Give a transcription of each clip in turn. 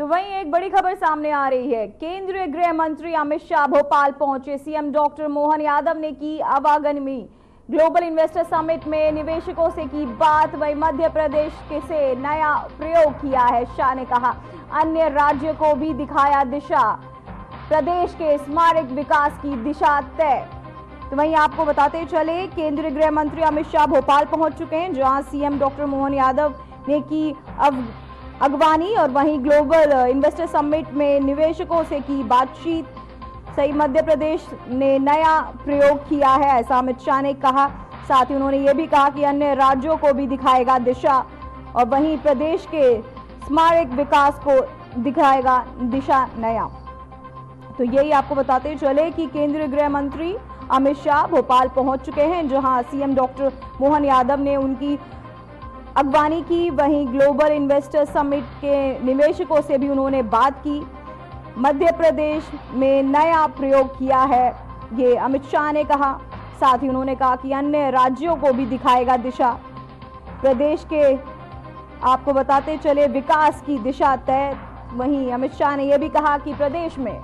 तो वहीं एक बड़ी खबर सामने आ रही है। केंद्रीय गृह मंत्री अमित शाह भोपाल पहुंचे। सीएम डॉक्टर मोहन यादव ने की आवागमनी। ग्लोबल इन्वेस्टर समिट में निवेशकों से की बात। वहीं मध्य प्रदेश के से नया प्रयोग किया है। शाह ने कहा अन्य राज्यों को भी दिखाया दिशा। प्रदेश के स्मारक विकास की दिशा तय। तो वहीं आपको बताते चले, केंद्रीय गृह मंत्री अमित शाह भोपाल पहुंच चुके हैं, जहां सीएम डॉक्टर मोहन यादव ने की अगवानी और वहीं ग्लोबल इन्वेस्टर समिट में निवेशकों से की बातचीत। सही, मध्य प्रदेश ने नया प्रयोग किया है, ऐसा अमित शाह ने कहा। साथ ही उन्होंने ये भी कहा कि अन्य राज्यों को भी दिखाएगा दिशा और वहीं प्रदेश के स्मारक विकास को दिखाएगा दिशा नया। तो यही आपको बताते चले कि केंद्रीय गृह मंत्री अमित शाह भोपाल पहुंच चुके हैं, जहां सीएम डॉक्टर मोहन यादव ने उनकी अगवानी की। वहीं ग्लोबल इन्वेस्टर समिट के निवेशकों से भी उन्होंने बात की। मध्य प्रदेश में नया प्रयोग किया है, ये अमित शाह ने कहा। साथ ही उन्होंने कहा कि अन्य राज्यों को भी दिखाएगा दिशा। प्रदेश के आपको बताते चले विकास की दिशा तय। वहीं अमित शाह ने यह भी कहा कि प्रदेश में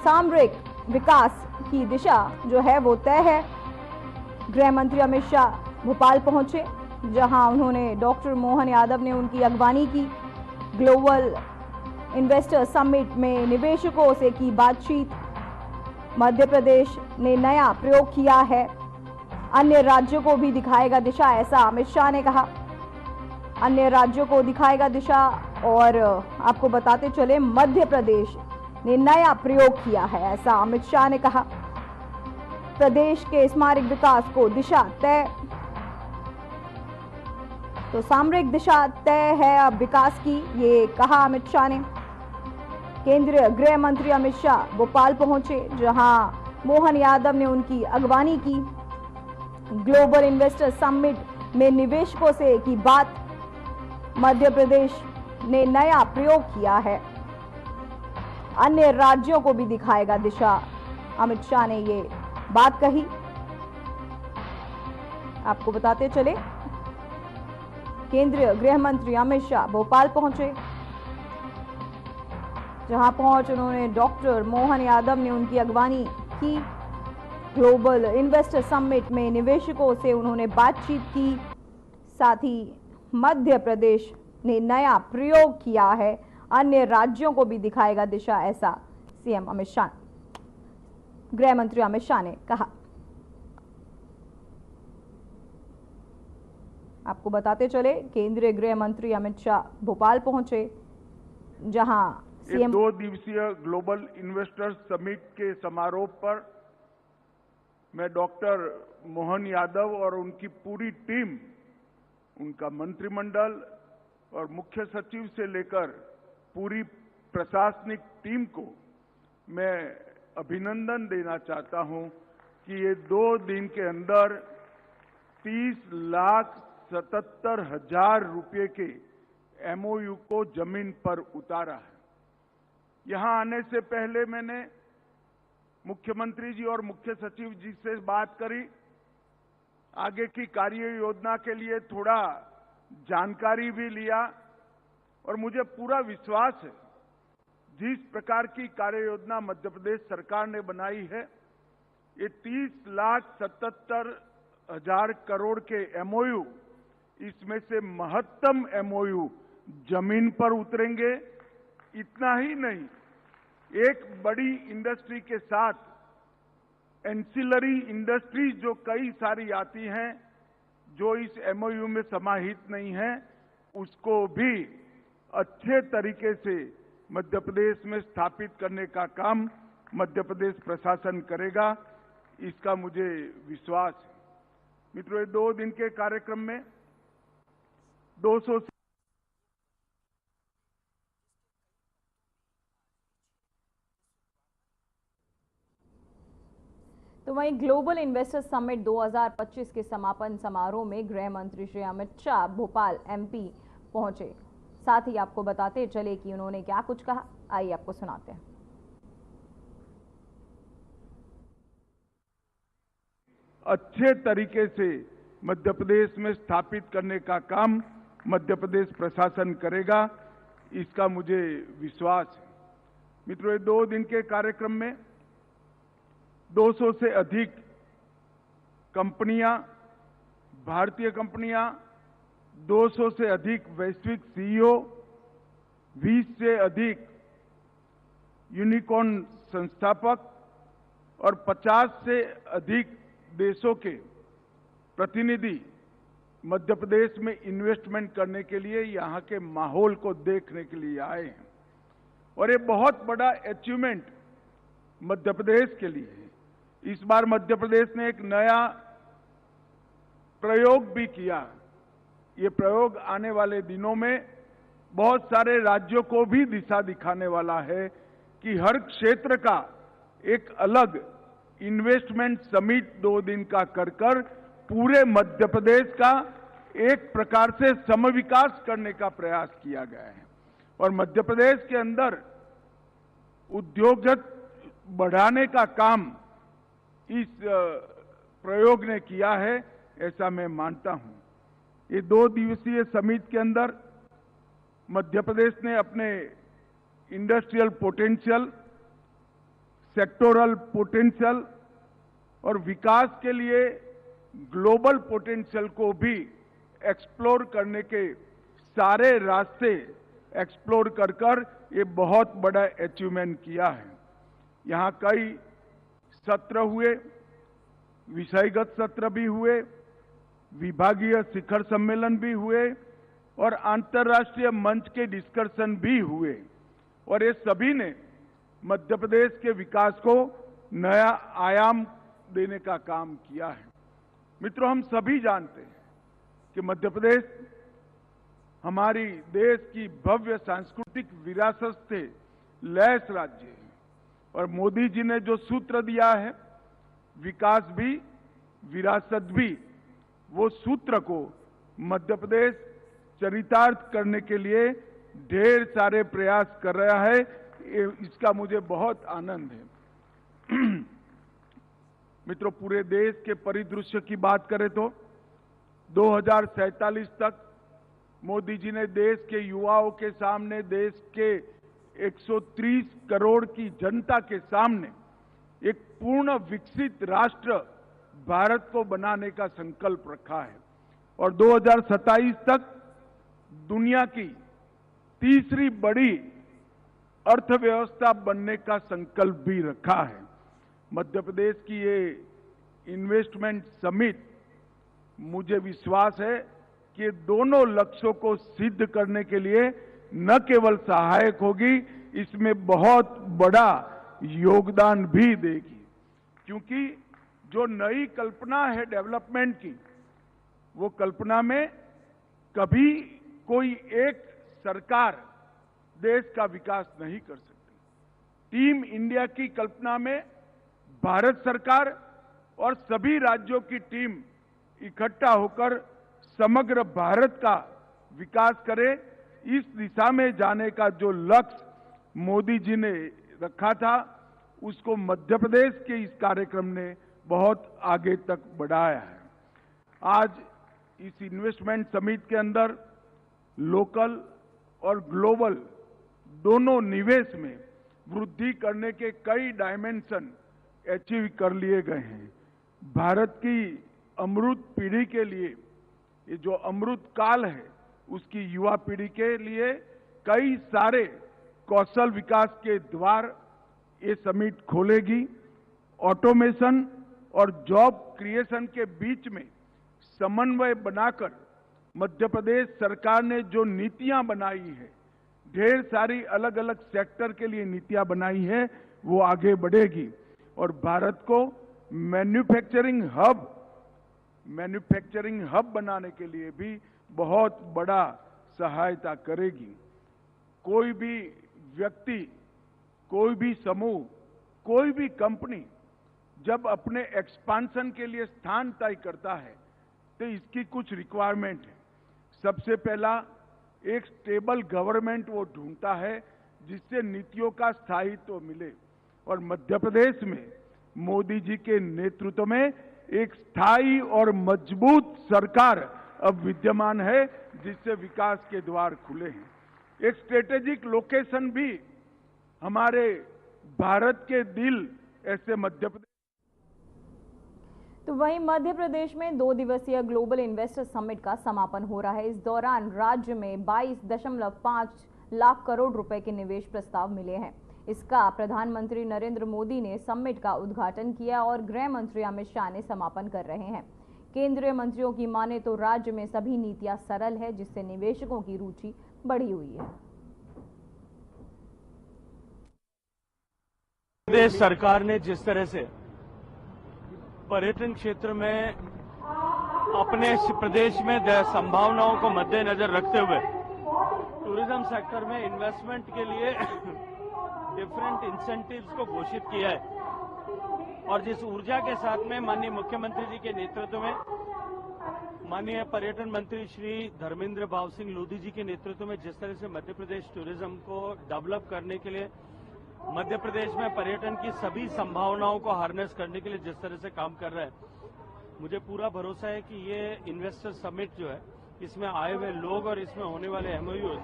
सामरिक विकास की दिशा जो है वो तय है। गृह मंत्री अमित शाह भोपाल पहुंचे, जहां उन्होंने डॉक्टर मोहन यादव ने उनकी अगवानी की। ग्लोबल इन्वेस्टर समिट में निवेशकों से की बातचीत। मध्य प्रदेश ने नया प्रयोग किया है, अन्य राज्यों को भी दिखाएगा दिशा, ऐसा अमित शाह ने कहा। अन्य राज्यों को दिखाएगा दिशा और आपको बताते चले मध्य प्रदेश ने नया प्रयोग किया है, ऐसा अमित शाह ने कहा। प्रदेश के स्मारक विकास को दिशा तय। तो सामरिक दिशा तय है अब विकास की, ये कहा अमित शाह ने। केंद्रीय गृह मंत्री अमित शाह भोपाल पहुंचे, जहां मोहन यादव ने उनकी अगवानी की। ग्लोबल इन्वेस्टर समिट में निवेशकों से की बात। मध्य प्रदेश ने नया प्रयोग किया है, अन्य राज्यों को भी दिखाएगा दिशा, अमित शाह ने ये बात कही। आपको बताते चले, केंद्रीय गृह मंत्री अमित शाह भोपाल पहुंचे, जहां पहुंच उन्होंने डॉक्टर मोहन यादव ने उनकी अगवानी की। ग्लोबल इन्वेस्टर समिट में निवेशकों से उन्होंने बातचीत की। साथ ही मध्य प्रदेश ने नया प्रयोग किया है, अन्य राज्यों को भी दिखाएगा दिशा, ऐसा सीएम अमित शाह, गृह मंत्री अमित शाह ने कहा। आपको बताते चले, केंद्रीय गृह मंत्री अमित शाह भोपाल पहुंचे, जहां सीएम 2 दिवसीय ग्लोबल इन्वेस्टर्स समिट के समारोह पर मैं डॉक्टर मोहन यादव और उनकी पूरी टीम, उनका मंत्रिमंडल और मुख्य सचिव से लेकर पूरी प्रशासनिक टीम को मैं अभिनंदन देना चाहता हूं कि ये 2 दिन के अंदर 30,77,000 रुपये के एमओयू को जमीन पर उतारा है। यहां आने से पहले मैंने मुख्यमंत्री जी और मुख्य सचिव जी से बात करी, आगे की कार्य योजना के लिए थोड़ा जानकारी भी लिया और मुझे पूरा विश्वास है जिस प्रकार की कार्य योजना मध्य प्रदेश सरकार ने बनाई है, ये 30,77,000 करोड़ के एमओयू, इसमें से महत्तम एमओयू जमीन पर उतरेंगे। इतना ही नहीं, एक बड़ी इंडस्ट्री के साथ एंसिलरी इंडस्ट्रीज जो कई सारी आती हैं, जो इस एमओयू में समाहित नहीं है, उसको भी अच्छे तरीके से मध्य प्रदेश में स्थापित करने का काम मध्य प्रदेश प्रशासन करेगा, इसका मुझे विश्वास है। मित्रों, ये 2 दिन के कार्यक्रम में 200 तो वहीं ग्लोबल इन्वेस्टर समिट 2025 के समापन समारोह में गृह मंत्री श्री अमित शाह भोपाल एमपी पहुंचे। साथ ही आपको बताते चले कि उन्होंने क्या कुछ कहा, आइए आपको सुनाते हैं। अच्छे तरीके से मध्य प्रदेश में स्थापित करने का काम मध्य प्रदेश प्रशासन करेगा, इसका मुझे विश्वास है। मित्रों, ये 2 दिन के कार्यक्रम में 200 से अधिक कंपनियां, भारतीय कंपनियां, 200 से अधिक वैश्विक सीईओ, 20 से अधिक यूनिकॉर्न संस्थापक और 50 से अधिक देशों के प्रतिनिधि मध्य प्रदेश में इन्वेस्टमेंट करने के लिए, यहां के माहौल को देखने के लिए आए हैं। और ये बहुत बड़ा अचीवमेंट मध्य प्रदेश के लिए है। इस बार मध्य प्रदेश ने एक नया प्रयोग भी किया। ये प्रयोग आने वाले दिनों में बहुत सारे राज्यों को भी दिशा दिखाने वाला है कि हर क्षेत्र का एक अलग इन्वेस्टमेंट समिट 2 दिन का कर पूरे मध्य प्रदेश का एक प्रकार से समविकास करने का प्रयास किया गया है। और मध्य प्रदेश के अंदर उद्योग बढ़ाने का काम इस प्रयोग ने किया है, ऐसा मैं मानता हूं। ये 2 दिवसीय समिट के अंदर मध्य प्रदेश ने अपने इंडस्ट्रियल पोटेंशियल, सेक्टोरल पोटेंशियल और विकास के लिए ग्लोबल पोटेंशियल को भी एक्सप्लोर करने के सारे रास्ते एक्सप्लोर कर ये बहुत बड़ा अचीवमेंट किया है। यहां कई सत्र हुए, विषयगत सत्र भी हुए, विभागीय शिखर सम्मेलन भी हुए और अंतर्राष्ट्रीय मंच के डिस्कशन भी हुए। और ये सभी ने मध्य प्रदेश के विकास को नया आयाम देने का काम किया है। मित्रों, हम सभी जानते हैं कि मध्य प्रदेश हमारी देश की भव्य सांस्कृतिक विरासत से लैस राज्य है। और मोदी जी ने जो सूत्र दिया है, विकास भी विरासत भी, वो सूत्र को मध्य प्रदेश चरितार्थ करने के लिए ढेर सारे प्रयास कर रहा है। इसका मुझे बहुत आनंद है। मित्रों, पूरे देश के परिदृश्य की बात करें तो 2047 तक मोदी जी ने देश के युवाओं के सामने, देश के 130 करोड़ की जनता के सामने एक पूर्ण विकसित राष्ट्र भारत को बनाने का संकल्प रखा है। और 2027 तक दुनिया की तीसरी बड़ी अर्थव्यवस्था बनने का संकल्प भी रखा है। मध्य प्रदेश की ये इन्वेस्टमेंट समिट, मुझे विश्वास है कि दोनों लक्ष्यों को सिद्ध करने के लिए न केवल सहायक होगी, इसमें बहुत बड़ा योगदान भी देगी। क्योंकि जो नई कल्पना है डेवलपमेंट की, वो कल्पना में कभी कोई एक सरकार देश का विकास नहीं कर सकती। टीम इंडिया की कल्पना में भारत सरकार और सभी राज्यों की टीम इकट्ठा होकर समग्र भारत का विकास करे, इस दिशा में जाने का जो लक्ष्य मोदी जी ने रखा था, उसको मध्य प्रदेश के इस कार्यक्रम ने बहुत आगे तक बढ़ाया है। आज इस इन्वेस्टमेंट समिट के अंदर लोकल और ग्लोबल दोनों निवेश में वृद्धि करने के कई डायमेंशन अचीव कर लिए गए हैं। भारत की अमृत पीढ़ी के लिए, ये जो अमृत काल है, उसकी युवा पीढ़ी के लिए कई सारे कौशल विकास के द्वार ये समिट खोलेगी। ऑटोमेशन और जॉब क्रिएशन के बीच में समन्वय बनाकर मध्य प्रदेश सरकार ने जो नीतियां बनाई है, ढेर सारी अलग अलग सेक्टर के लिए नीतियां बनाई है, वो आगे बढ़ेगी और भारत को मैन्युफैक्चरिंग हब बनाने के लिए भी बहुत बड़ा सहायता करेगी। कोई भी व्यक्ति, कोई भी समूह, कोई भी कंपनी जब अपने एक्सपांशन के लिए स्थान तय करता है तो इसकी कुछ रिक्वायरमेंट है। सबसे पहला, एक स्टेबल गवर्नमेंट वो ढूंढता है जिससे नीतियों का स्थायित्व मिले। और मध्य प्रदेश में मोदी जी के नेतृत्व में एक स्थायी और मजबूत सरकार अब विद्यमान है, जिससे विकास के द्वार खुले हैं। एक स्ट्रेटेजिक लोकेशन भी हमारे भारत के दिल ऐसे मध्य प्रदेश। तो वहीं मध्य प्रदेश में 2 दिवसीय ग्लोबल इन्वेस्टर समिट का समापन हो रहा है। इस दौरान राज्य में 22.5 लाख करोड़ रुपए के निवेश प्रस्ताव मिले हैं। इसका प्रधानमंत्री नरेंद्र मोदी ने समिट का उद्घाटन किया और गृह मंत्री अमित शाह ने समापन कर रहे हैं। केंद्रीय मंत्रियों की माने तो राज्य में सभी नीतियां सरल है, जिससे निवेशकों की रुचि बढ़ी हुई है। प्रदेश सरकार ने जिस तरह से पर्यटन क्षेत्र में अपने प्रदेश में संभावनाओं को मद्देनजर रखते हुए टूरिज्म सेक्टर में इन्वेस्टमेंट के लिए डिफरेंट इंसेंटिव्स को घोषित किया है और जिस ऊर्जा के साथ में माननीय मुख्यमंत्री जी के नेतृत्व में माननीय पर्यटन मंत्री श्री धर्मेंद्र भाव सिंह लोधी जी के नेतृत्व में जिस तरह से मध्य प्रदेश टूरिज्म को डेवलप करने के लिए मध्य प्रदेश में पर्यटन की सभी संभावनाओं को हार्नेस करने के लिए जिस तरह से काम कर रहा है, मुझे पूरा भरोसा है कि ये इन्वेस्टर समिट जो है इसमें आए हुए लोग और इसमें होने वाले एमओयू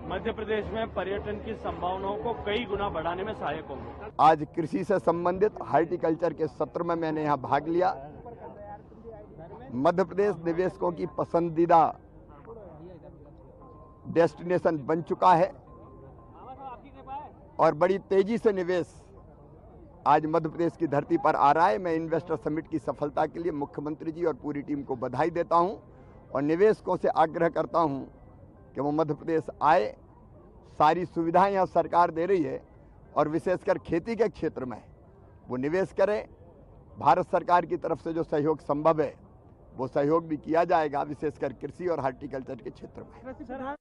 मध्य प्रदेश में पर्यटन की संभावनाओं को कई गुना बढ़ाने में सहायक होंगे। आज कृषि से संबंधित हॉर्टिकल्चर के सत्र में मैंने यहाँ भाग लिया। मध्य प्रदेश निवेशकों की पसंदीदा डेस्टिनेशन बन चुका है और बड़ी तेजी से निवेश आज मध्य प्रदेश की धरती पर आ रहा है। मैं इन्वेस्टर समिट की सफलता के लिए मुख्यमंत्री जी और पूरी टीम को बधाई देता हूं और निवेशकों से आग्रह करता हूं कि वो मध्य प्रदेश आए। सारी सुविधाएं यहाँ सरकार दे रही है और विशेषकर खेती के क्षेत्र में वो निवेश करें। भारत सरकार की तरफ से जो सहयोग संभव है वो सहयोग भी किया जाएगा, विशेषकर कृषि और हॉर्टिकल्चर के क्षेत्र में।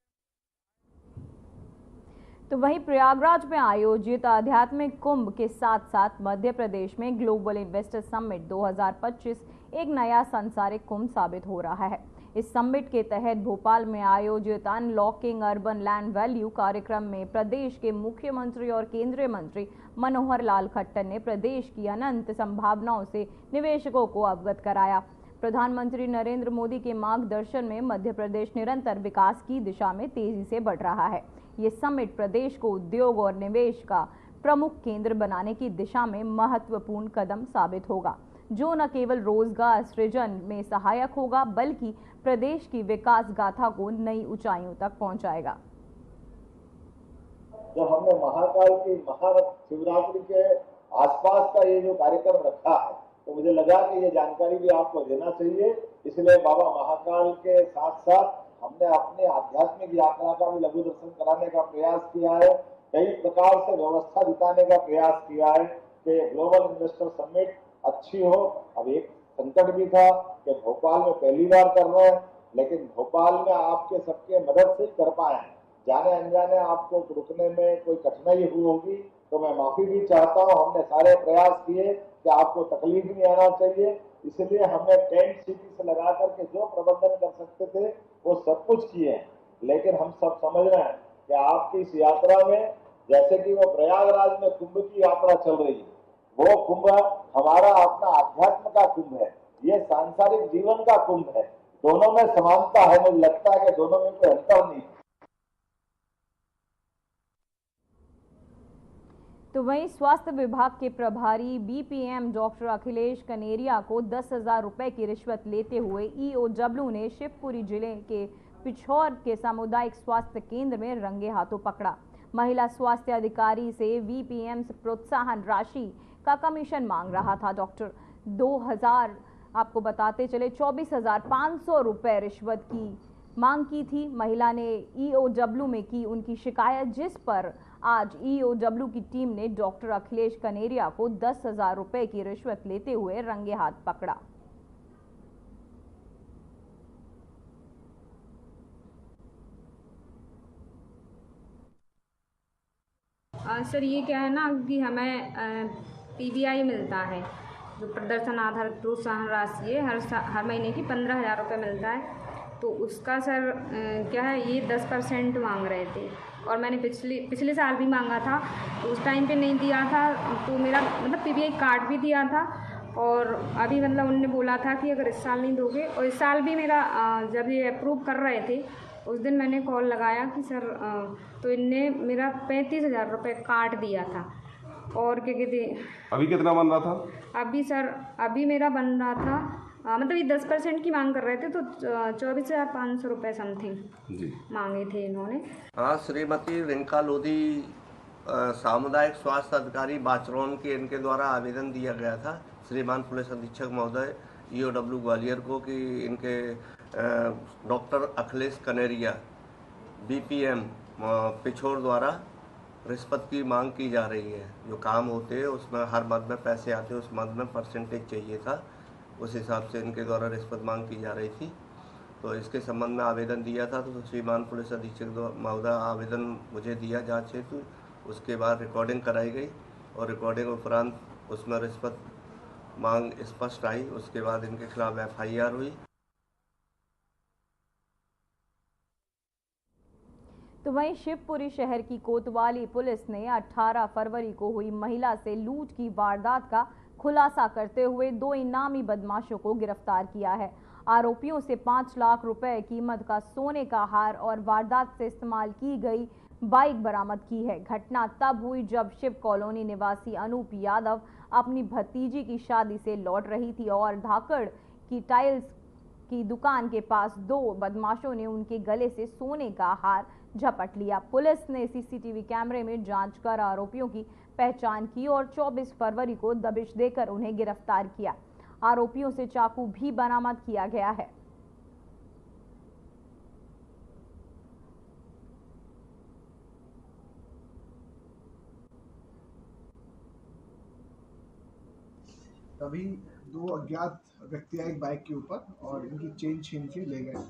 तो वहीं प्रयागराज में आयोजित आध्यात्मिक कुंभ के साथ साथ मध्य प्रदेश में ग्लोबल इन्वेस्टर समिट 2025 एक नया सांसारिक कुंभ साबित हो रहा है। इस समिट के तहत भोपाल में आयोजित अनलॉकिंग अर्बन लैंड वैल्यू कार्यक्रम में प्रदेश के मुख्यमंत्री और केंद्रीय मंत्री मनोहर लाल खट्टर ने प्रदेश की अनंत संभावनाओं से निवेशकों को अवगत कराया। प्रधानमंत्री नरेंद्र मोदी के मार्गदर्शन में मध्य प्रदेश निरंतर विकास की दिशा में तेजी से बढ़ रहा है। ये समिट प्रदेश को उद्योग और निवेश का प्रमुख केंद्र बनाने की दिशा में महत्वपूर्ण कदम साबित होगा, जो न केवल रोजगार सृजन में सहायक होगा बल्कि प्रदेश की विकास गाथा को नई ऊंचाइयों तक पहुंचाएगा। जब हमने महाकाल की महाशिवरात्रि के आसपास का ये जो कार्यक्रम रखा है तो मुझे लगा कि ये जानकारी भी आपको देना चाहिए। इसलिए बाबा महाकाल के साथ साथ हमने अपने आध्यात्मिक यात्रा का भी लघु दर्शन कराने का प्रयास किया है। कई प्रकार से व्यवस्था जुटाने का प्रयास किया है कि ग्लोबल इन्वेस्टर समिट अच्छी हो। अब एक संकट भी था कि भोपाल में पहली बार कर रहे हैं, लेकिन भोपाल में आपके सबके मदद से ही कर पाए। जाने अनजाने आपको रुकने में कोई कठिनाई हुई होगी तो मैं माफी भी चाहता हूँ। हमने सारे प्रयास किए कि आपको तकलीफ नहीं आना चाहिए, इसलिए हमने टेंट सिटी से लगा करके जो प्रबंधन कर सकते थे वो सब कुछ किए हैं। लेकिन हम सब समझ रहे हैं कि आपकी इस यात्रा में, जैसे कि वो प्रयागराज में कुंभ की यात्रा चल रही है, वो कुंभ हमारा अपना अध्यात्म का कुंभ है, ये सांसारिक जीवन का कुंभ है। दोनों में समानता है, मुझे लगता है कि दोनों में कोई अंतर नहीं। तो वहीं स्वास्थ्य विभाग के प्रभारी बीपीएम डॉक्टर अखिलेश कनेरिया को 10,000 रुपए की रिश्वत लेते हुए ईओडब्ल्यू ने शिवपुरी जिले के पिछौर के सामुदायिक स्वास्थ्य केंद्र में रंगे हाथों पकड़ा। महिला स्वास्थ्य अधिकारी से बीपीएम से प्रोत्साहन राशि का कमीशन मांग रहा था। डॉक्टर 2000 आपको बताते चले 24,500 रुपए रिश्वत की मांग की थी। महिला ने ईओडब्ल्यू में की उनकी शिकायत, जिस पर आज ईओडब्ल्यू की टीम ने डॉक्टर अखिलेश कनेरिया को 10,000 रुपए की रिश्वत लेते हुए रंगे हाथ पकड़ा। सर ये क्या है ना कि हमें पीबीआई मिलता है, जो प्रदर्शन आधारित प्रोत्साहन राशि है, हर महीने की 15,000 रुपये मिलता है। तो उसका सर क्या है, ये 10% मांग रहे थे और मैंने पिछले साल भी मांगा था, तो उस टाइम पे नहीं दिया था। तो मेरा मतलब पीबीआई कार्ड भी दिया था और अभी मतलब उन्होंने बोला था कि अगर इस साल नहीं दोगे, और इस साल भी मेरा जब ये अप्रूव कर रहे थे उस दिन मैंने कॉल लगाया कि सर तो इनने मेरा 35,000 रुपये काट दिया था। और क्या कहते, अभी कितना बन रहा था? अभी सर अभी मेरा बन रहा था मतलब ये 10% की मांग कर रहे थे, तो 24,500 रुपये समथिंग जी मांगे थे इन्होंने। हाँ, श्रीमती रिंका लोधी सामुदायिक स्वास्थ्य अधिकारी बाचरौन के इनके द्वारा आवेदन दिया गया था श्रीमान पुलिस अधीक्षक महोदय EOW ग्वालियर को कि इनके डॉक्टर अखिलेश कनेरिया BPM पिछोर द्वारा रिश्वत की मांग की जा रही है। जो काम होते हैं उसमें हर मद में पैसे आते हैं, उस मद में परसेंटेज चाहिए था, उस हिसाब से इनके द्वारा रिश्वत मांग की जा रही थी। तो इसके संबंध में आवेदन दिया था, तो श्रीमान पुलिस अधीक्षक महोदय आवेदन मुझे दिया जांच हेतु। उसके बाद रिकॉर्डिंग कराई गई और रिकॉर्डिंग उपरांत उसमें रिश्वत मांग स्पष्ट आई। उसके बाद इनके खिलाफ FIR हुई। तो वहीं शिवपुरी शहर की कोतवाली पुलिस ने 18 फरवरी को हुई महिला से लूट की वारदात का खुलासा करते हुए 2 इनामी बदमाशों को गिरफ्तार किया है। आरोपियों से 5 लाख रुपए कीमत का सोने का हार और वारदात से इस्तेमाल की गई बाइक बरामद की है। घटना तब हुई जब शिव कॉलोनी निवासी अनूप यादव अपनी भतीजी की शादी से लौट रही थी और धाकड़ की टाइल्स की दुकान के पास 2 बदमाशों ने उनके गले से सोने का हार झपट लिया। पुलिस ने CCTV कैमरे में जांच कर आरोपियों की पहचान की और 24 फरवरी को दबिश देकर उन्हें गिरफ्तार किया। आरोपियों से चाकू भी बरामद किया गया है। तभी 2 अज्ञात व्यक्ति आए एक बाइक के ऊपर और इनकी चेन छीन के ले गए।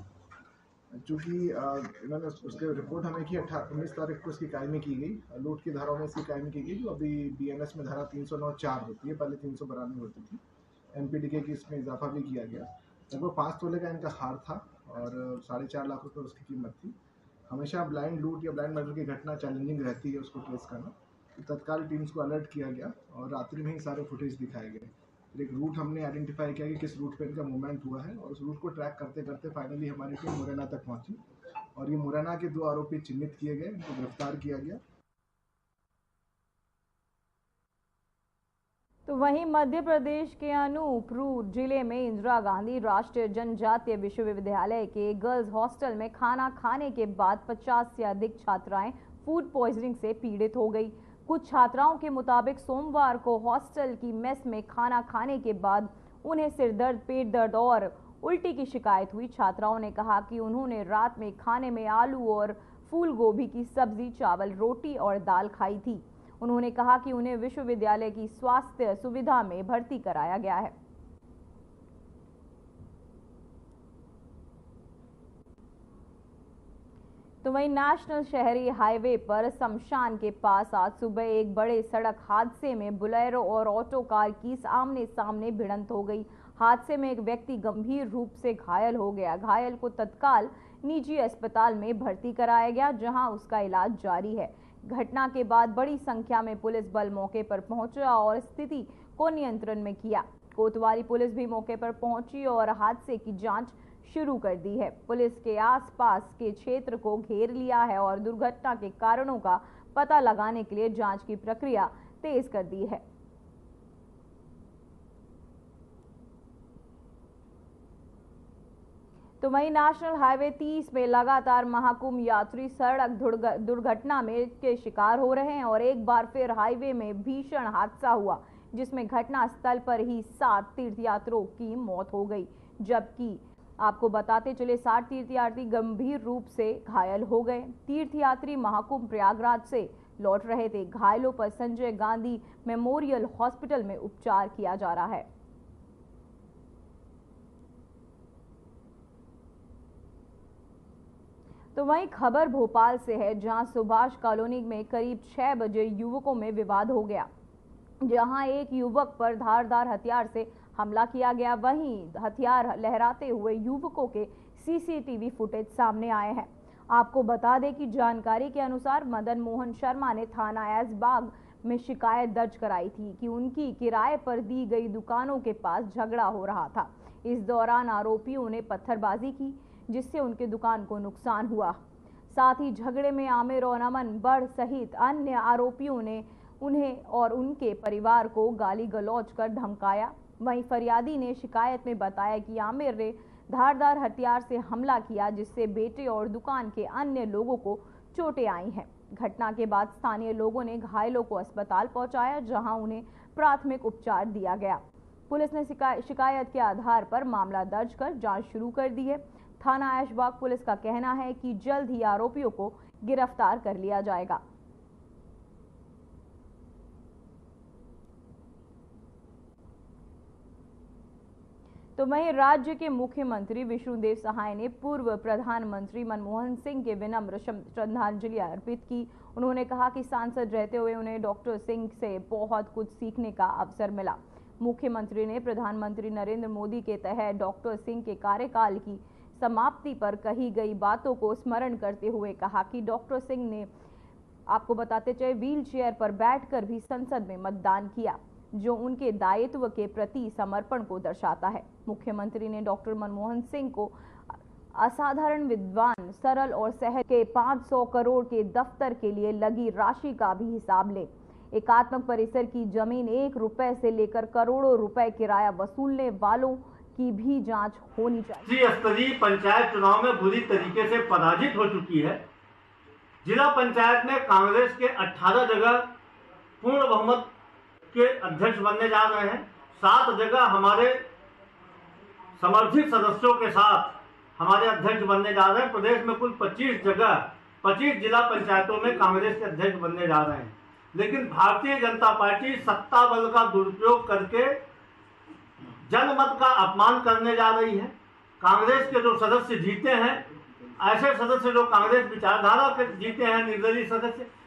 चूँकि इन्होंने उसके रिपोर्ट हमें की 19 तारीख को इसकी कायमी की गई। लूट की धाराओं में इसकी कायमी की गई, जो अभी BNS में धारा 309(4) होती है, पहले 392 होती थी। MPDK की इसमें इजाफा भी किया गया। लगभग 5 तोले का इनका हार था और 4.5 लाख रुपये उसकी कीमत थी। हमेशा ब्लाइंड लूट या ब्लाइंड मर्डर की घटना चैलेंजिंग रहती है उसको ट्रेस करना। तो तत्काल टीम्स को अलर्ट किया गया और रात्रि में ही सारे फुटेज दिखाए गए। फिर एक रूट हमने आइडेंटिफाई किया कि किस रूट पे इनका मूवमेंट हुआ है और उस रूट को ट्रैक करते करते फाइनली हमारी टीम मुरैना तक पहुंची और ये मुरैना के 2 आरोपी चिन्हित किए गए, इनको गिरफ्तार किया गया। तो वहीं मध्य प्रदेश के अनूपपुर जिले में इंदिरा गांधी राष्ट्रीय जनजातीय विश्वविद्यालय के गर्ल्स हॉस्टल में खाना खाने के बाद 50 से अधिक छात्राएं फूड पॉइजनिंग से पीड़ित हो गई। कुछ छात्राओं के मुताबिक सोमवार को हॉस्टल की मेस में खाना खाने के बाद उन्हें सिर दर्द, पेट दर्द और उल्टी की शिकायत हुई। छात्राओं ने कहा कि उन्होंने रात में खाने में आलू और फूल गोभी की सब्जी, चावल, रोटी और दाल खाई थी। उन्होंने कहा कि उन्हें विश्वविद्यालय की स्वास्थ्य सुविधा में भर्ती कराया गया है। तो वहीं नेशनल शहरी हाईवे पर शमशान के पास आज सुबह एक बड़े सड़क हादसे में बोलेरो और ऑटो कार की आमने सामने भिड़ंत हो गई। हादसे में एक व्यक्ति गंभीर रूप से घायल हो गया। घायल को तत्काल निजी अस्पताल में भर्ती कराया गया, जहां उसका इलाज जारी है। घटना के बाद बड़ी संख्या में पुलिस बल मौके पर पहुंचा और स्थिति को नियंत्रण में किया। कोतवाली पुलिस भी मौके पर पहुंची और हादसे की जांच शुरू कर दी है। पुलिस के आसपास के क्षेत्र को घेर लिया है और दुर्घटना के कारणों का पता लगाने के लिए जांच की प्रक्रिया तेज कर दी है। तो वहीं नेशनल हाईवे 30 में लगातार महाकुंभ यात्री सड़क दुर्घटना में के शिकार हो रहे हैं और एक बार फिर हाईवे में भीषण हादसा हुआ, जिसमें घटना स्थल पर ही 7 तीर्थयात्रियों की मौत हो गई, जबकि आपको बताते चले 60 तीर्थयात्री गंभीर रूप से घायल हो गए। तीर्थयात्री महाकुंभ प्रयागराज से लौट रहे थे। घायलों पर संजय गांधी मेमोरियल हॉस्पिटल में उपचार किया जा रहा है। तो वहीं खबर भोपाल से है, जहां सुभाष कॉलोनी में करीब 6 बजे युवकों में विवाद हो गया, जहां एक युवक पर धारदार हथियार से हमला किया गया। वहीं हथियार लहराते हुए युवकों के CCTV फुटेज सामने आए हैं। आपको बता दें कि जानकारी के अनुसार मदन मोहन शर्मा ने थाना ऐशबाग में शिकायत दर्ज कराई थी कि उनकी किराए पर दी गई दुकानों के पास झगड़ा हो रहा था। इस दौरान आरोपियों ने पत्थरबाजी की, जिससे उनके दुकान को नुकसान हुआ। साथ ही झगड़े में आमिर और अमन बड़ सहित अन्य आरोपियों ने उन्हें और उनके परिवार को गाली गलौज कर धमकाया। वहीं फरियादी ने शिकायत में बताया कि आमिर ने धारदार हथियार से हमला किया, जिससे बेटे और दुकान के अन्य लोगों को चोटें आई हैं। घटना के बाद स्थानीय लोगों ने घायलों को अस्पताल पहुंचाया, जहां उन्हें प्राथमिक उपचार दिया गया। पुलिस ने शिकायत के आधार पर मामला दर्ज कर जांच शुरू कर दी है। थाना ऐशबाग पुलिस का कहना है कि जल्द ही आरोपियों को गिरफ्तार कर लिया जाएगा। तो वहीं राज्य के मुख्यमंत्री विष्णुदेव साय ने पूर्व प्रधानमंत्री मनमोहन सिंह के विनम्र श्रद्धांजलि अर्पित की। उन्होंने कहा कि सांसद रहते हुए उन्हें डॉक्टर सिंह से बहुत कुछ सीखने का अवसर मिला। मुख्यमंत्री ने प्रधानमंत्री नरेंद्र मोदी के तहत डॉक्टर सिंह के कार्यकाल की समाप्ति पर कही गई बातों को स्मरण करते हुए कहा कि डॉक्टर सिंह ने, आपको बताते चले, व्हील चेयर पर बैठकर भी संसद में मतदान किया, जो उनके दायित्व के प्रति समर्पण को दर्शाता है। मुख्यमंत्री ने डॉक्टर मनमोहन सिंह को असाधारण विद्वान, सरल और सहज के 500 करोड़ के दफ्तर के लिए लगी राशि का भी हिसाब ले। एकात्मक परिसर की जमीन 1 रुपए से लेकर करोड़ों रुपए किराया वसूलने वालों की भी जांच होनी चाहिए। स्तरीय पंचायत चुनाव में बुरी तरीके से पराजित हो चुकी है। जिला पंचायत में कांग्रेस के 18 जगह पूर्ण बहुमत के अध्यक्ष बनने जा रहे हैं। 7 जगह हमारे समर्थित सदस्यों के साथ हमारे अध्यक्ष बनने जा रहे हैं। प्रदेश में कुल 25 जगह 25 जिला पंचायतों में कांग्रेस के अध्यक्ष बनने जा रहे हैं। लेकिन भारतीय जनता पार्टी सत्ता बल का दुरुपयोग करके जनमत का अपमान करने जा रही है। कांग्रेस के जो सदस्य जीते हैं, ऐसे सदस्य जो कांग्रेस विचारधारा के जीते हैं, निर्दलीय सदस्य,